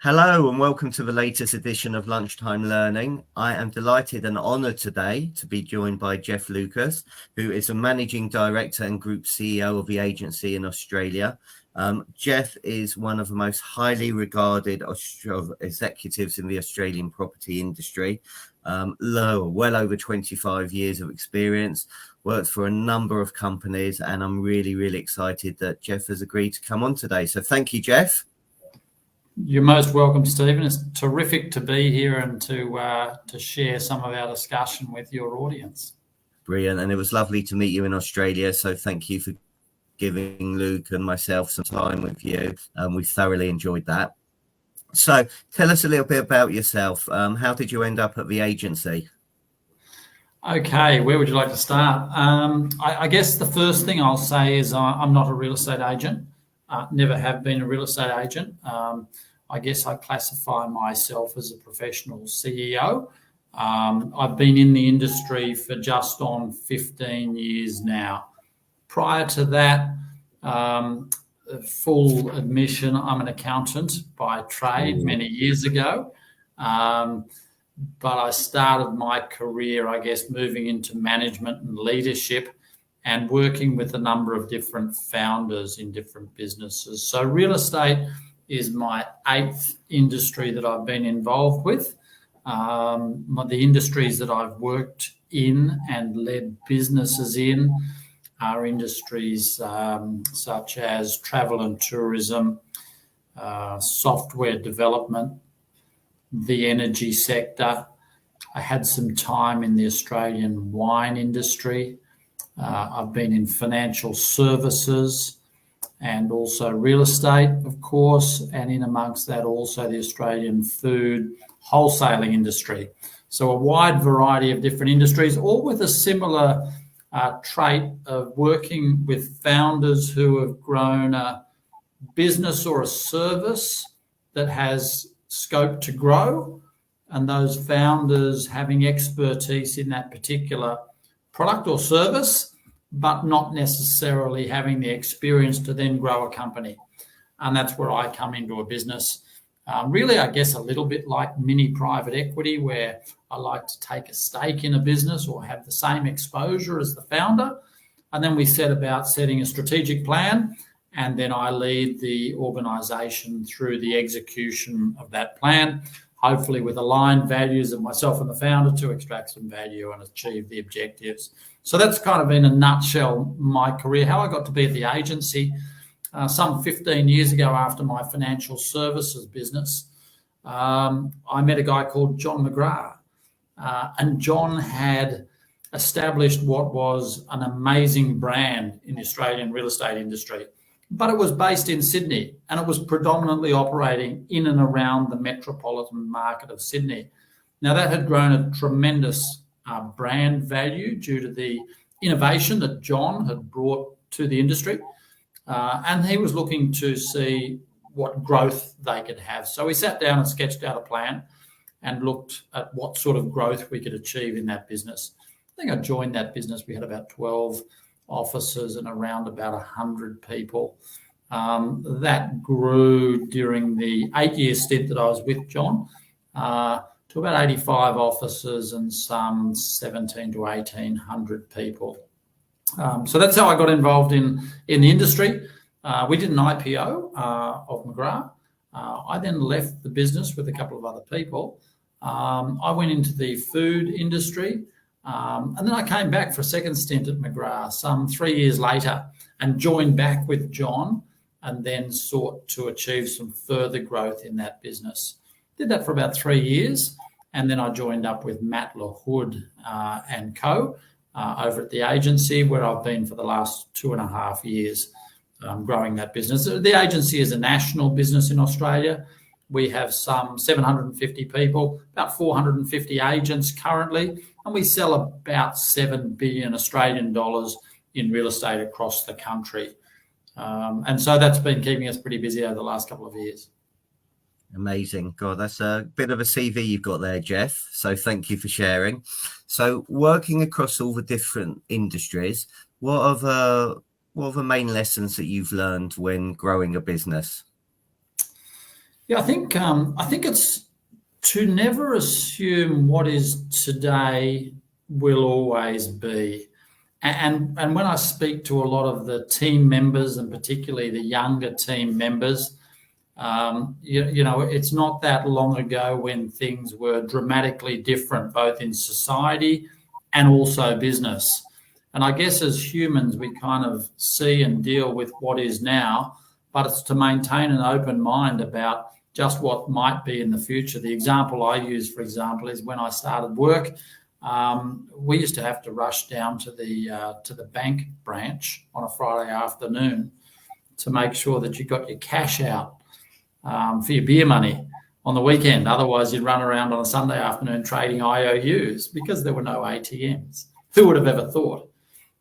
Hello and welcome to the latest edition of Lunchtime Learning. I am delighted and honoured today to be joined by Geoff Lucas, who is a Managing Director and Group CEO of the agency in Australia. Geoff is one of the most highly regarded executives in the Australian property industry. Well over 25 years of experience, worked for a number of companies, and I'm really excited that Geoff has agreed to come on today. So thank you, Geoff. You're most welcome, Stephen. It's terrific to be here and to share some of our discussion with your audience. Brilliant. And it was lovely to meet you in Australia. So thank you for giving Luke and myself some time with you. We thoroughly enjoyed that. So tell us a little bit about yourself. How did you end up at the agency? Okay, where would you like to start? I guess the first thing I'll say is I'm not a real estate agent. Never have been a real estate agent. I guess I classify myself as a professional CEO. I've been in the industry for just on 15 years now. Prior to that, full admission, I'm an accountant by trade many years ago. But I started my career, I guess, moving into management and leadership and working with a number of different founders in different businesses. So real estate is my 8th industry that I've been involved with. The industries that I've worked in and led businesses in are industries such as travel and tourism, software development, the energy sector. I had some time in the Australian wine industry. I've been in financial services and also real estate, of course, and in amongst that also the Australian food wholesaling industry. So a wide variety of different industries, all with a similar trait of working with founders who have grown a business or a service that has scope to grow, and those founders having expertise in that particular product or service, but not necessarily having the experience to then grow a company. And that's where I come into a business. Really, I guess a little bit like mini private equity, where I like to take a stake in a business or have the same exposure as the founder. And then we set about setting a strategic plan, and then I lead the organisation through the execution of that plan, hopefully with aligned values of myself and the founder to extract some value and achieve the objectives. So that's kind of in a nutshell my career, how I got to be at the agency. Some 15 years ago, after my financial services business, I met a guy called John McGrath. And John had established what was an amazing brand in the Australian real estate industry. But it was based in Sydney, and it was predominantly operating in and around the metropolitan market of Sydney. Now, that had grown a tremendous brand value due to the innovation that John had brought to the industry. And he was looking to see what growth they could have. So we sat down and sketched out a plan and looked at what sort of growth we could achieve in that business. I think I joined that business. We had about 12 offices and around about 100 people. That grew during the 8-year stint that I was with John to about 85 offices and some 17 to 1,800 people. So that's how I got involved in the industry. We did an IPO of McGrath. I then left the business with a couple of other people. I went into the food industry. And then I came back for a second stint at McGrath some 3 years later and joined back with John, and then sought to achieve some further growth in that business. Did that for about 3 years, and then I joined up with Matt LaHood and co over at the agency, where I've been for the last 2.5 years, growing that business. The agency is a national business in Australia. We have some 750 people, about 450 agents currently, and we sell about 7 billion Australian dollars in real estate across the country. And so that's been keeping us pretty busy over the last couple of years. Amazing. God, that's a bit of a CV you've got there, Geoff. So thank you for sharing. So working across all the different industries, what are the main lessons that you've learned when growing a business? Yeah, I think it's to never assume what is today will always be. And when I speak to a lot of the team members, and particularly the younger team members, you know, it's not that long ago when things were dramatically different, both in society and also business. And I guess as humans, we kind of see and deal with what is now, but it's to maintain an open mind about just what might be in the future. The example I use, for example, is when I started work, we used to have to rush down to the bank branch on a Friday afternoon to make sure that you got your cash out for your beer money on the weekend. Otherwise, you'd run around on a Sunday afternoon trading IOUs because there were no ATMs. Who would have ever thought?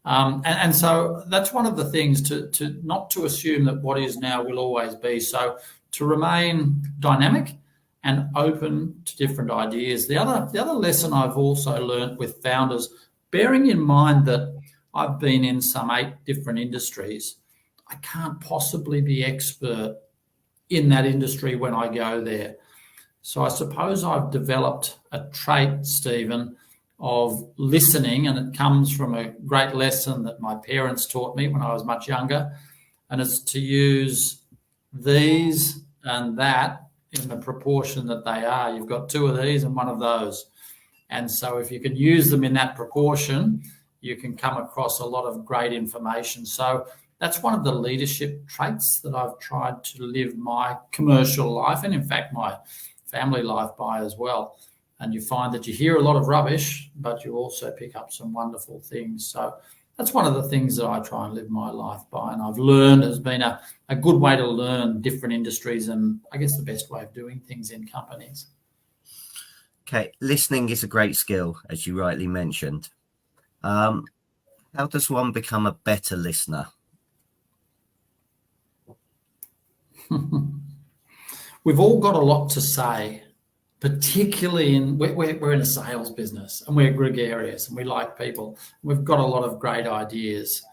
And so that's one of the things to not to assume that what is now will always be. So to remain dynamic and open to different ideas. The other lesson I've also learned with founders, bearing in mind that I've been in some 8 different industries, I can't possibly be expert in that industry when I go there. So I suppose I've developed a trait, Stephen, of listening, and it comes from a great lesson that my parents taught me when I was much younger, and it's to use these and that in the proportion that they are. You've got 2 of these and 1 of those. And so if you can use them in that proportion, you can come across a lot of great information. So that's one of the leadership traits that I've tried to live my commercial life, and in fact my family life, by as well. And you find that you hear a lot of rubbish, but you also pick up some wonderful things. So that's one of the things that I try and live my life by. And I've learned, has been a good way to learn different industries and I guess the best way of doing things in companies. Okay, listening is a great skill, as you rightly mentioned. How does one become a better listener? We've all got a lot to say, particularly we're in a sales business and we're gregarious and we like people. We've got a lot of great ideas.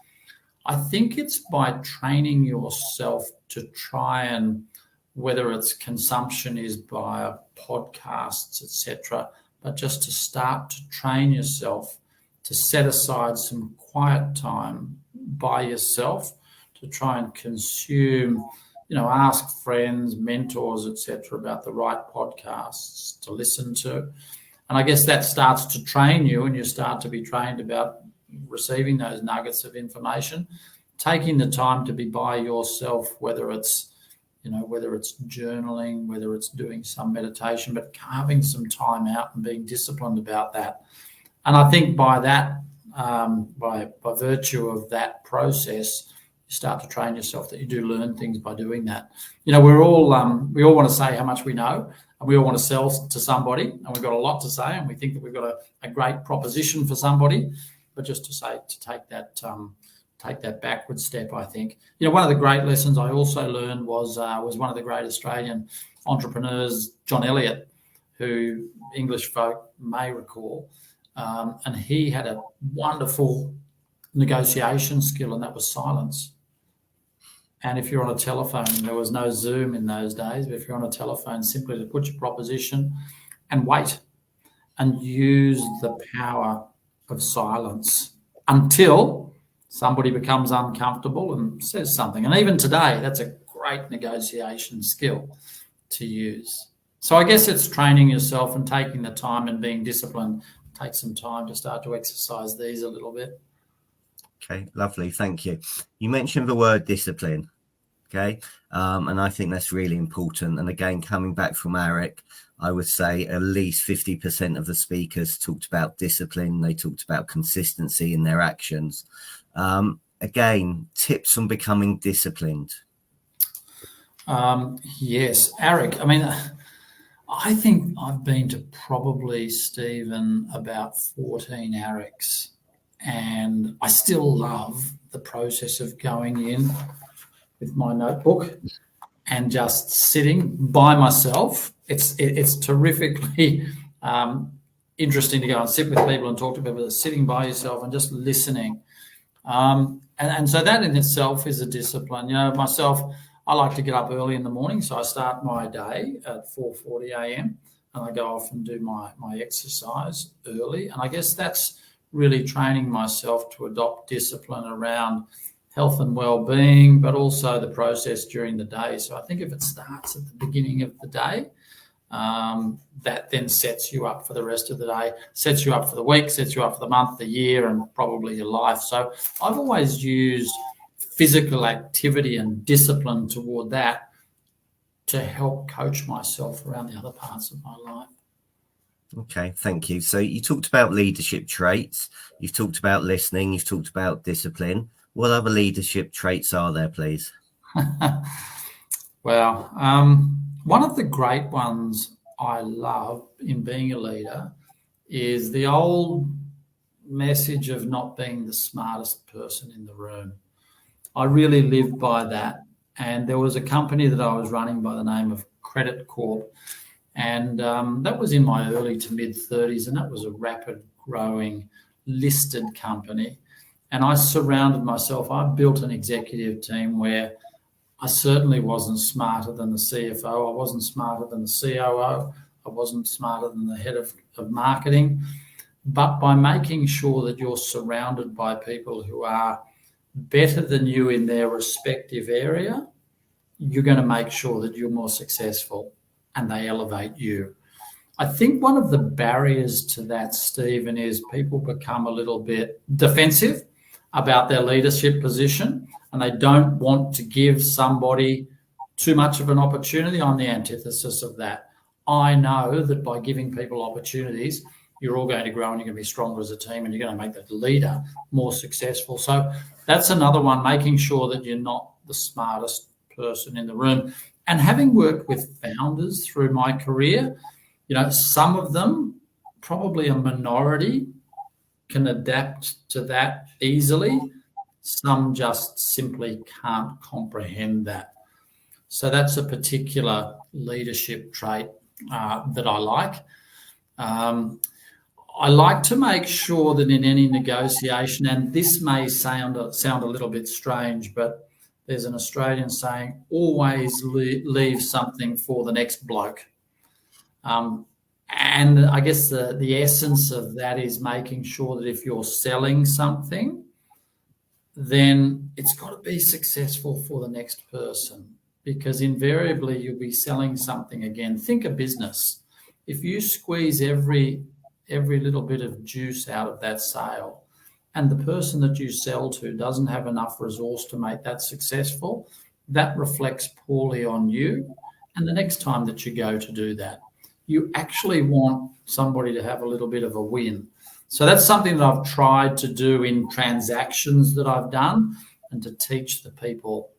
I think it's by training yourself to try and, whether it's consumption is via podcasts, etc., but just to start to train yourself to set aside some quiet time by yourself to try and consume, you know, ask friends, mentors, etc., about the right podcasts to listen to. And I guess that starts to train you, and you start to be trained about receiving those nuggets of information, taking the time to be by yourself, whether it's, you know, whether it's journaling, whether it's doing some meditation, but carving some time out and being disciplined about that. And I think by that, by virtue of that process, you start to train yourself that you do learn things by doing that. You know, we all want to say how much we know, and we all want to sell to somebody, and we've got a lot to say, and we think that we've got a great proposition for somebody. But just to say, to take that backward step, I think. You know, one of the great lessons I also learned was one of the great Australian entrepreneurs, John Elliott, who English folk may recall, and he had a wonderful negotiation skill, and that was silence. And if you're on a telephone, there was no Zoom in those days, but if you're on a telephone, simply to put your proposition and wait and use the power of silence until somebody becomes uncomfortable and says something. And even today, that's a great negotiation skill to use. So I guess it's training yourself and taking the time and being disciplined. Take some time to start to exercise these a little bit. Okay, lovely. Thank you. You mentioned the word discipline. Okay. And I think that's really important. And again, coming back from Eric, I would say at least 50% of the speakers talked about discipline. They talked about consistency in their actions. Again, tips on becoming disciplined. Yes, Eric. I mean, I think I've been to probably, Stephen, about 14 Erics, and I still love the process of going in with my notebook and just sitting by myself. It's terrifically interesting to go and sit with people and talk to people. Sitting by yourself and just listening, and so that in itself is a discipline. You know, myself, I like to get up early in the morning, so I start my day at 4:40 a.m. and I go off and do my exercise early. And I guess that's really training myself to adopt discipline around health and well-being, but also the process during the day. So I think if it starts at the beginning of the day, that then sets you up for the rest of the day, sets you up for the week, sets you up for the month, the year, and probably your life. So I've always used physical activity and discipline toward that to help coach myself around the other parts of my life. Okay, thank you. So you talked about leadership traits, you've talked about listening, you've talked about discipline. What other leadership traits are there, please? Well, one of the great ones I love in being a leader is the old message of not being the smartest person in the room. I really live by that. And there was a company that I was running by the name of Credit Corp. And that was in my early to mid 30s. And that was a rapid growing listed company. And I surrounded myself, I built an executive team where I certainly wasn't smarter than the CFO. I wasn't smarter than the COO. I wasn't smarter than the head of marketing. But by making sure that you're surrounded by people who are better than you in their respective area, you're going to make sure that you're more successful and they elevate you. I think one of the barriers to that, Stephen, is people become a little bit defensive about their leadership position and they don't want to give somebody too much of an opportunity. I'm the antithesis of that. I know that by giving people opportunities, you're all going to grow and you're going to be stronger as a team and you're going to make that leader more successful. So that's another one, making sure that you're not the smartest person in the room. And having worked with founders through my career, some of them, probably a minority, can adapt to that easily. Some just simply can't comprehend that. So that's a particular leadership trait that I like. I like to make sure that in any negotiation, and this may sound a little bit strange, but there's an Australian saying, always leave something for the next bloke. And I guess the essence of that is making sure that if you're selling something, then it's got to be successful for the next person, because invariably you'll be selling something again. Think of business. If you squeeze every little bit of juice out of that sale and the person that you sell to doesn't have enough resource to make that successful, that reflects poorly on you. And the next time that you go to do that, you actually want somebody to have a little bit of a win. So that's something that I've tried to do in transactions that I've done and to teach the people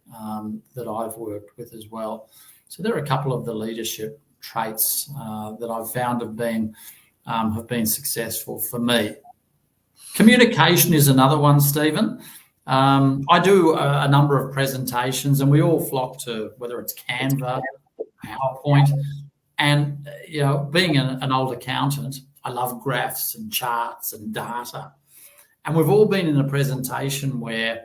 that I've worked with as well. So there are a couple of the leadership traits that I've found have been successful for me. Communication is another one, Stephen. I do a number of presentations and we all flock to whether it's Canva, PowerPoint. And, being an old accountant, I love graphs and charts and data. And we've all been in a presentation where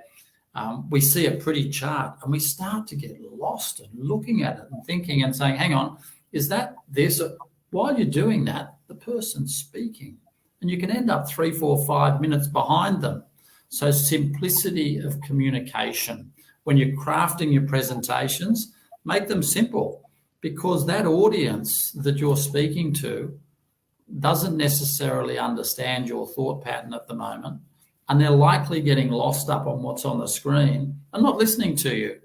we see a pretty chart and we start to get lost and looking at it and thinking and saying, hang on, is that this? While you're doing that, the person's speaking and you can end up 3, 4, 5 minutes behind them. So simplicity of communication. When you're crafting your presentations, make them simple, because that audience that you're speaking to doesn't necessarily understand your thought pattern at the moment, and they're likely getting lost up on what's on the screen and not listening to you.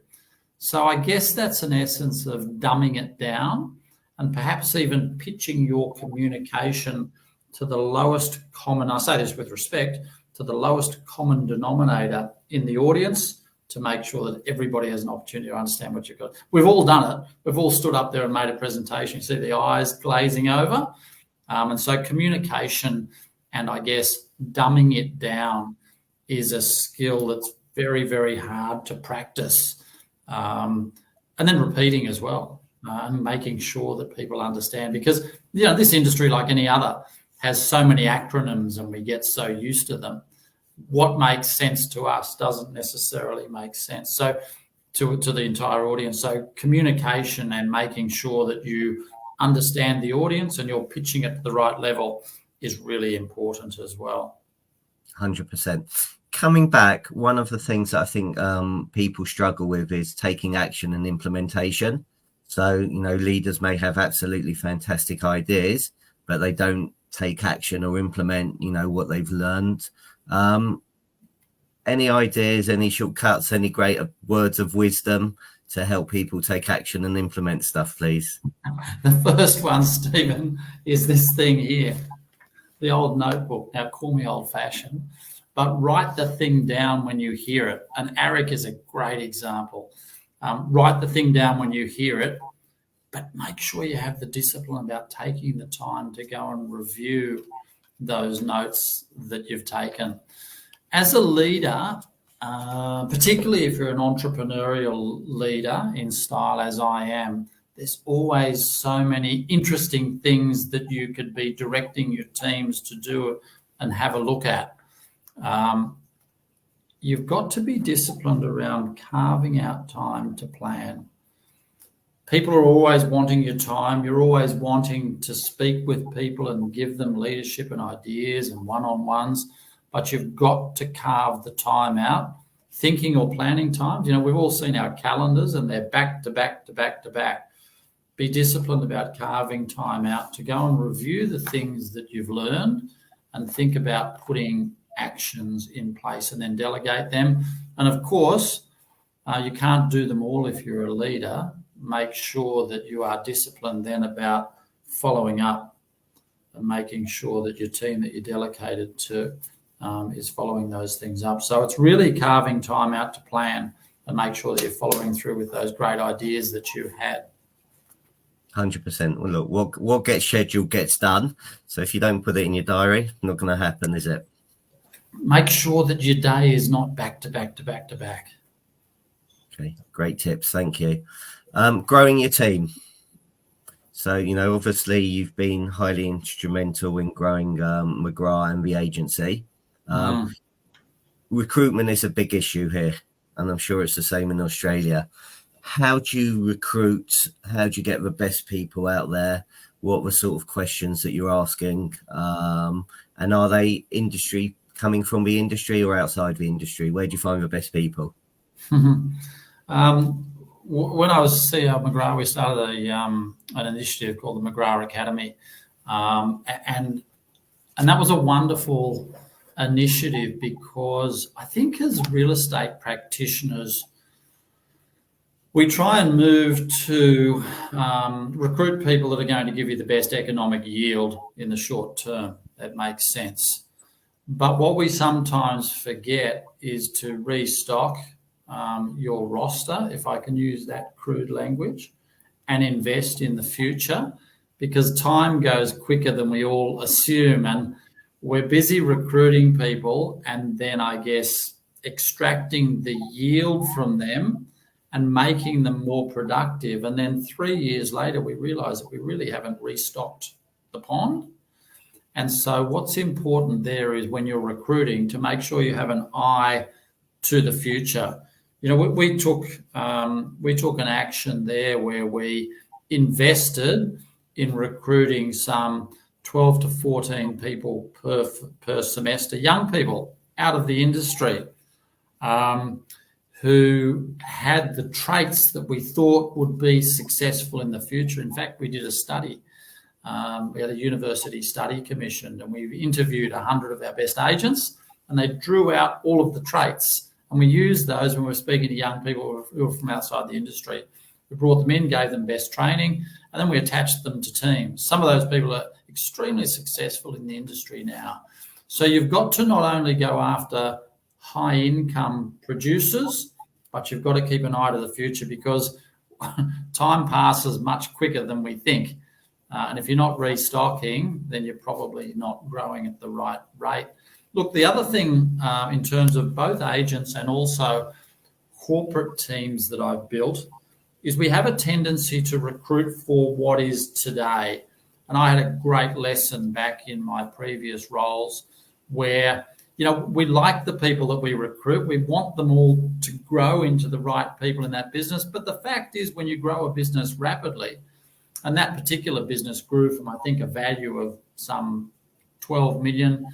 So I guess that's an essence of dumbing it down and perhaps even pitching your communication to the lowest common, I say this with respect, to the lowest common denominator in the audience, to make sure that everybody has an opportunity to understand what you've got. We've all done it. We've all stood up there and made a presentation. You see the eyes glazing over. And so communication and I guess dumbing it down is a skill that's very, very hard to practice. And then repeating as well, and making sure that people understand, because, this industry, like any other, has so many acronyms and we get so used to them. What makes sense to us doesn't necessarily make sense. So to the entire audience. So communication and making sure that you understand the audience and you're pitching it to the right level is really important as well. 100%. Coming back, one of the things that I think people struggle with is taking action and implementation. So, leaders may have absolutely fantastic ideas, but they don't take action or implement, what they've learned. Any ideas, any shortcuts, any great words of wisdom to help people take action and implement stuff, please? The first one, Stephen, is this thing here, the old notebook. Now, call me old-fashioned, but write the thing down when you hear it. And Eric is a great example. Write the thing down when you hear it, but make sure you have the discipline about taking the time to go and review those notes that you've taken. As a leader, particularly if you're an entrepreneurial leader in style as I am, there's always so many interesting things that you could be directing your teams to do and have a look at. You've got to be disciplined around carving out time to plan. People are always wanting your time. You're always wanting to speak with people and give them leadership and ideas and one-on-ones, but you've got to carve the time out. Thinking or planning times, we've all seen our calendars and they're back to back to back to back. Be disciplined about carving time out to go and review the things that you've learned and think about putting actions in place and then delegate them. And of course, you can't do them all if you're a leader. Make sure that you are disciplined then about following up and making sure that your team that you delegated to is following those things up. So it's really carving time out to plan and make sure that you're following through with those great ideas that you had. 100%. Well, look, what gets scheduled gets done. So if you don't put it in your diary, not going to happen, is it? Make sure that your day is not back to back to back to back. Okay, great tips. Thank you. Growing your team. So, obviously you've been highly instrumental in growing McGrath and the agency. Recruitment is a big issue here, and I'm sure it's the same in Australia. How do you recruit? How do you get the best people out there? What are the sort of questions that you're asking? And are they coming from the industry or outside the industry? Where do you find the best people? When I was CEO of McGrath, we started an initiative called the McGrath Academy, and that was a wonderful initiative because I think as real estate practitioners, we try and move to recruit people that are going to give you the best economic yield in the short term. That makes sense. But what we sometimes forget is to restock your roster, if I can use that crude language, and invest in the future, because time goes quicker than we all assume. And we're busy recruiting people and then, I guess, extracting the yield from them and making them more productive. And then 3 years later, we realise that we really haven't restocked the pond. And so what's important there is when you're recruiting to make sure you have an eye to the future. We took an action there where we invested in recruiting some 12 to 14 people per semester, young people out of the industry who had the traits that we thought would be successful in the future. In fact, we did a study. We had a university study commissioned and we interviewed 100 of our best agents and they drew out all of the traits. And we used those when we were speaking to young people who were from outside the industry. We brought them in, gave them best training, and then we attached them to teams. Some of those people are extremely successful in the industry now. So you've got to not only go after high income producers, but you've got to keep an eye to the future because time passes much quicker than we think. And if you're not restocking, then you're probably not growing at the right rate. Look, the other thing in terms of both agents and also corporate teams that I've built is we have a tendency to recruit for what is today. And I had a great lesson back in my previous roles where, we like the people that we recruit. We want them all to grow into the right people in that business. But the fact is, when you grow a business rapidly, and that particular business grew from, I think, a value of some 12 million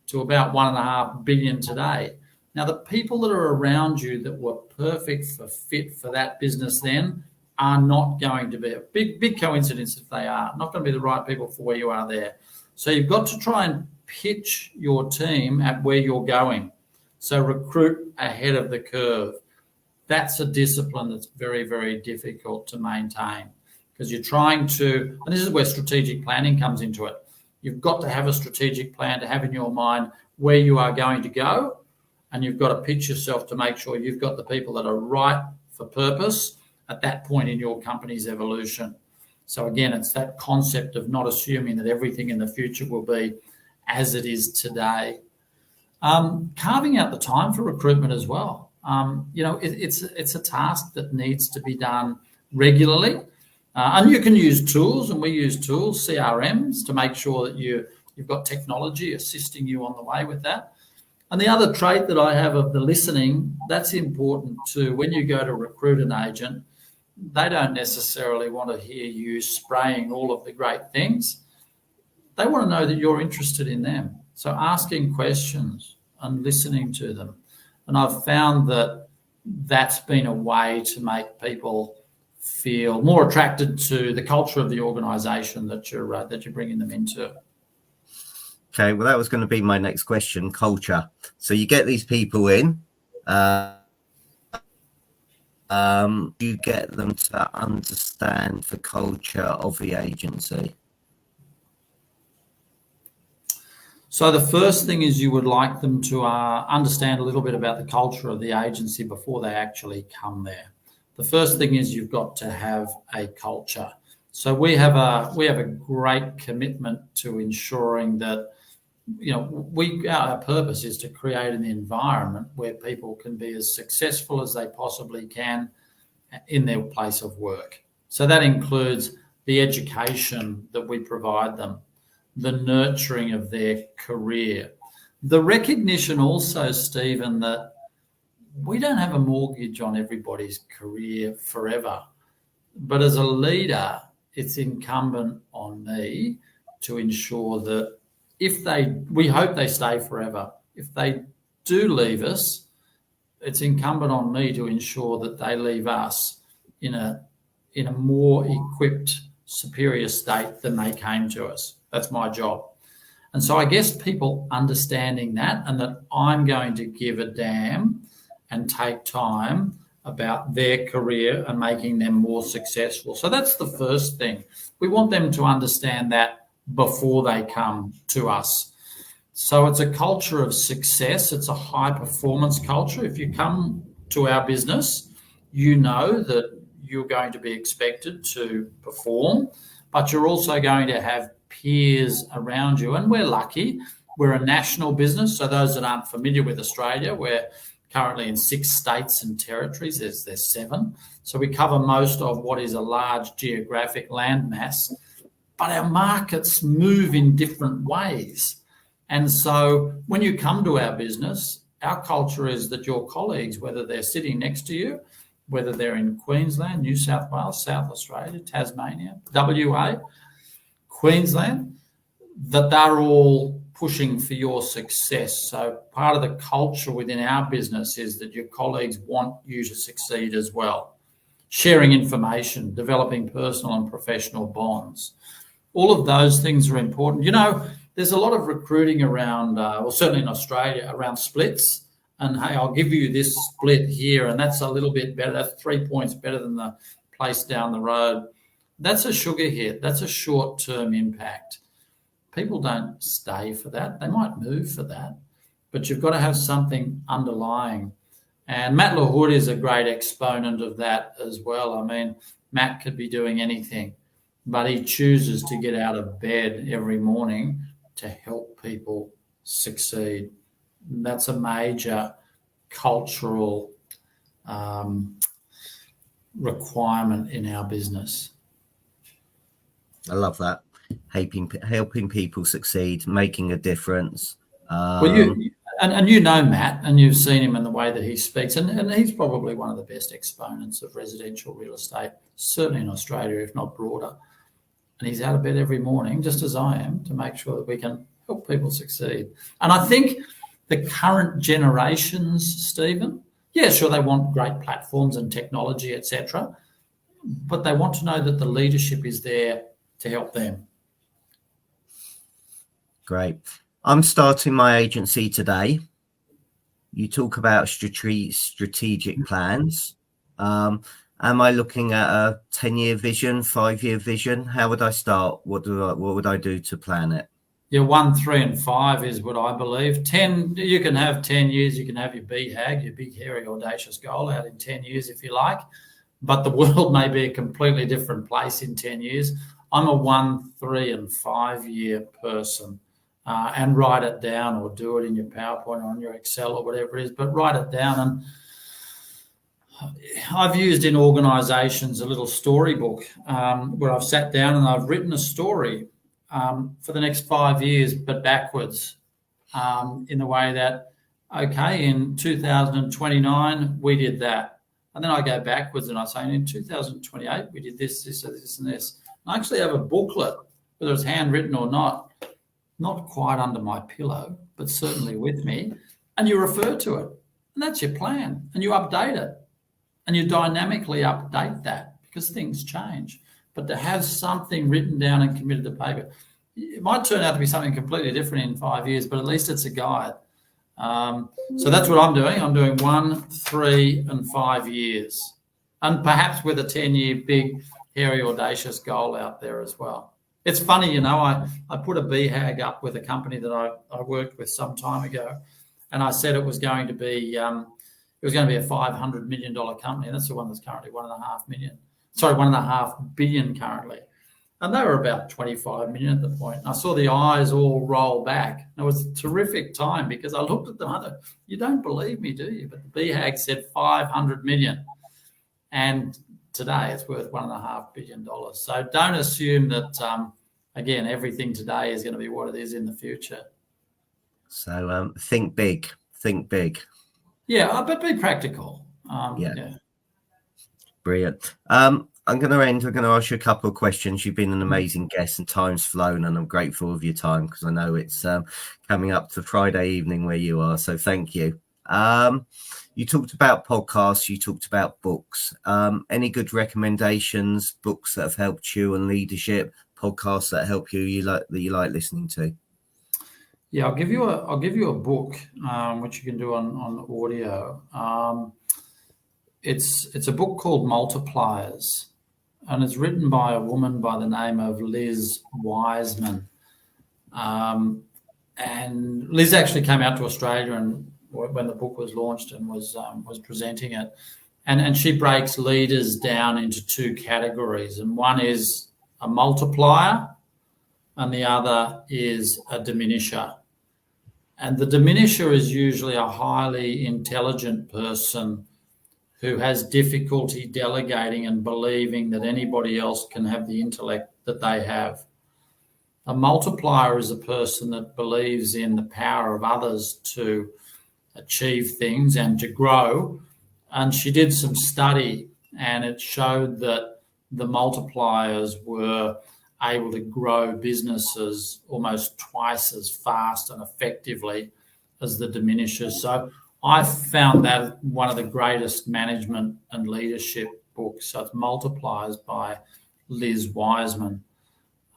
to about 1.5 billion today. Now, the people that are around you that were perfect for fit for that business then are not going to be a big coincidence if they are not going to be the right people for where you are there. So you've got to try and pitch your team at where you're going. So recruit ahead of the curve. That's a discipline that's very, very difficult to maintain because you're trying to, and this is where strategic planning comes into it. You've got to have a strategic plan to have in your mind where you are going to go, and you've got to pitch yourself to make sure you've got the people that are right for purpose at that point in your company's evolution. So again, it's that concept of not assuming that everything in the future will be as it is today. Carving out the time for recruitment as well. It's a task that needs to be done regularly. And you can use tools, and we use tools, CRMs, to make sure that you've got technology assisting you on the way with that. And the other trait that I have of the listening, that's important too. When you go to recruit an agent, they don't necessarily want to hear you spraying all of the great things. They want to know that you're interested in them. So asking questions and listening to them. And I've found that that's been a way to make people feel more attracted to the culture of the organisation that you're bringing them into. Okay, well, that was going to be my next question, culture. So you get these people in, you get them to understand the culture of the agency. So the first thing is you would like them to understand a little bit about the culture of the agency before they actually come there. The first thing is you've got to have a culture. So we have a great commitment to ensuring that our purpose is to create an environment where people can be as successful as they possibly can in their place of work. So that includes the education that we provide them, the nurturing of their career, the recognition also, Stephen, that we don't have a mortgage on everybody's career forever. But as a leader, it's incumbent on me to ensure that we hope they stay forever. If they do leave us, it's incumbent on me to ensure that they leave us in a more equipped, superior state than they came to us. That's my job. And so I guess people understanding that, and that I'm going to give a damn and take time about their career and making them more successful. So that's the first thing. We want them to understand that before they come to us. So it's a culture of success. It's a high performance culture. If you come to our business, you know that you're going to be expected to perform, but you're also going to have peers around you. And we're lucky. We're a national business. So those that aren't familiar with Australia, we're currently in 6 states and territories. There's 7. So we cover most of what is a large geographic landmass. But our markets move in different ways. And so when you come to our business, our culture is that your colleagues, whether they're sitting next to you, whether they're in Queensland, New South Wales, South Australia, Tasmania, WA, Queensland, that they're all pushing for your success. So part of the culture within our business is that your colleagues want you to succeed as well. Sharing information, developing personal and professional bonds. All of those things are important. There's a lot of recruiting around, certainly in Australia, around splits. And, hey, I'll give you this split here, and that's a little bit better. That's 3 points better than the place down the road. That's a sugar hit. That's a short-term impact. People don't stay for that. They might move for that. But you've got to have something underlying. And Matt LaHood is a great exponent of that as well. I mean, Matt could be doing anything, but he chooses to get out of bed every morning to help people succeed. That's a major cultural requirement in our business. I love that. Helping people succeed, making a difference. And you know Matt, and you've seen him in the way that he speaks, and he's probably one of the best exponents of residential real estate, certainly in Australia, if not broader. And he's out of bed every morning, just as I am, to make sure that we can help people succeed. And I think the current generations, Stephen, yeah, sure, they want great platforms and technology, etc., but they want to know that the leadership is there to help them. Great. I'm starting my agency today. You talk about strategic plans. Am I looking at a 10-year vision, 5-year vision? How would I start? What would I do to plan it? Yeah, 1, 3, and 5 is what I believe. 10, you can have 10 years. You can have your BHAG, your big, hairy, audacious goal out in 10 years if you like. But the world may be a completely different place in 10 years. I'm a 1, 3, and 5-year person. And write it down, or do it in your PowerPoint or on your Excel or whatever it is, but write it down. And I've used in organisations a little storybook where I've sat down and I've written a story for the next 5 years, but backwards, in the way that, okay, in 2029, we did that. And then I go backwards and I say, in 2028, we did this, this, this, and this. And I actually have a booklet, whether it's handwritten or not quite under my pillow, but certainly with me, and you refer to it. And that's your plan. And you update it. And you dynamically update that because things change. But to have something written down and committed to paper, it might turn out to be something completely different in 5 years, but at least it's a guide. So that's what I'm doing. I'm doing 1, 3, and 5 years. And perhaps with a 10-year big, hairy, audacious goal out there as well. It's funny, I put a BHAG up with a company that I worked with some time ago, and I said it was going to be a $500 million company. And that's the one that's currently 1.5 billion currently. And they were about 25 million at the point. And I saw the eyes all roll back. And it was a terrific time because I looked at them. I thought, you don't believe me, do you? But the BHAG said 500 million. And today it's worth $1.5 billion. So don't assume that, again, everything today is going to be what it is in the future. So think big. Yeah, but be practical. Yeah. Brilliant. I'm going to ask you a couple of questions. You've been an amazing guest and time's flown, and I'm grateful of your time because I know it's coming up to Friday evening where you are. So thank you. You talked about podcasts, you talked about books. Any good recommendations, books that have helped you on leadership, podcasts that help you that you like listening to? Yeah, I'll give you a book which you can do on audio. It's a book called Multipliers, and it's written by a woman by the name of Liz Wiseman. And Liz actually came out to Australia and when the book was launched and was presenting it. And she breaks leaders down into 2 categories. And one is a multiplier and the other is a diminisher. And the diminisher is usually a highly intelligent person who has difficulty delegating and believing that anybody else can have the intellect that they have. A multiplier is a person that believes in the power of others to achieve things and to grow. And she did some study and it showed that the multipliers were able to grow businesses almost twice as fast and effectively as the diminishers. So I found that one of the greatest management and leadership books. So it's Multipliers by Liz Wiseman.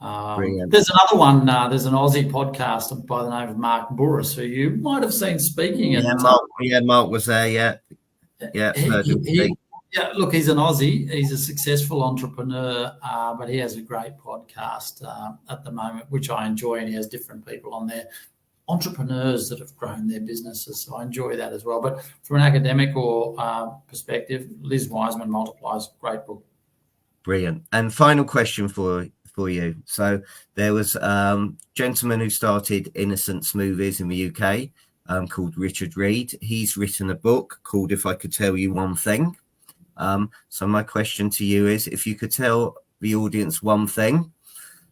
There's another one. There's an Aussie podcast by the name of Mark Burris, who you might have seen speaking. Mark was there. Yeah. Look, he's an Aussie. He's a successful entrepreneur, but he has a great podcast at the moment, which I enjoy, and he has different people on there, entrepreneurs that have grown their businesses. So I enjoy that as well. But from an academic or perspective, Liz Wiseman, Multipliers, great book. Brilliant. And final question for you. So there was a gentleman who started Innocent Smoothies in the UK called Richard Reed. He's written a book called If I Could Tell You One Thing. So my question to you is, if you could tell the audience one thing,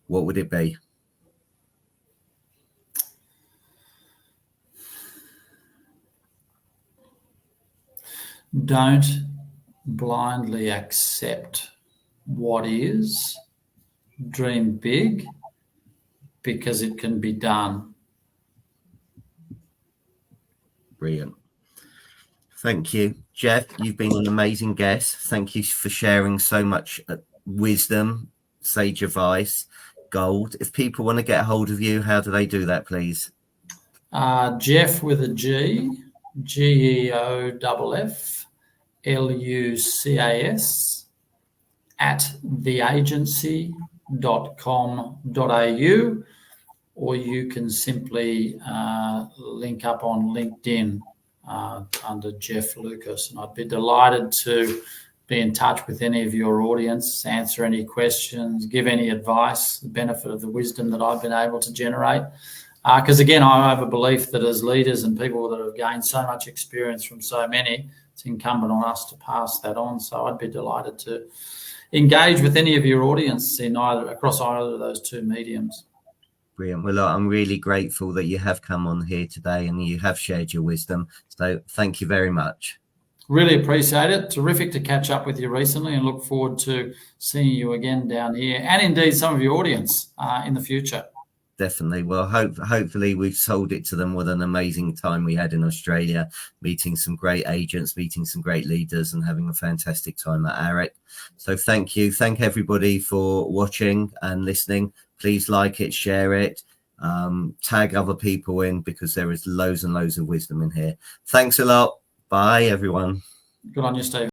what would it be? Don't blindly accept what is. Dream big, because it can be done. Brilliant. Thank you, Geoff. You've been an amazing guest. Thank you for sharing so much wisdom, sage advice, gold. If people want to get a hold of you, how do they do that, please? Geoff with a G, GEOFF, LUCAS at theagency.com.au, or you can simply link up on LinkedIn under Geoff Lucas, and I'd be delighted to be in touch with any of your audience, answer any questions, give any advice, the benefit of the wisdom that I've been able to generate. Because again, I have a belief that as leaders and people that have gained so much experience from so many, it's incumbent on us to pass that on. So I'd be delighted to engage with any of your audience across either of those two mediums. Brilliant. Well, I'm really grateful that you have come on here today and you have shared your wisdom. So thank you very much. Really appreciate it. Terrific to catch up with you recently, and look forward to seeing you again down here, and indeed some of your audience in the future. Definitely. Well, hopefully we've sold it to them. What an amazing time we had in Australia, meeting some great agents, meeting some great leaders, and having a fantastic time at AREC. So thank you. Thank everybody for watching and listening. Please like it, share it, tag other people in, because there is loads and loads of wisdom in here. Thanks a lot. Bye, everyone. Good on you, Steve.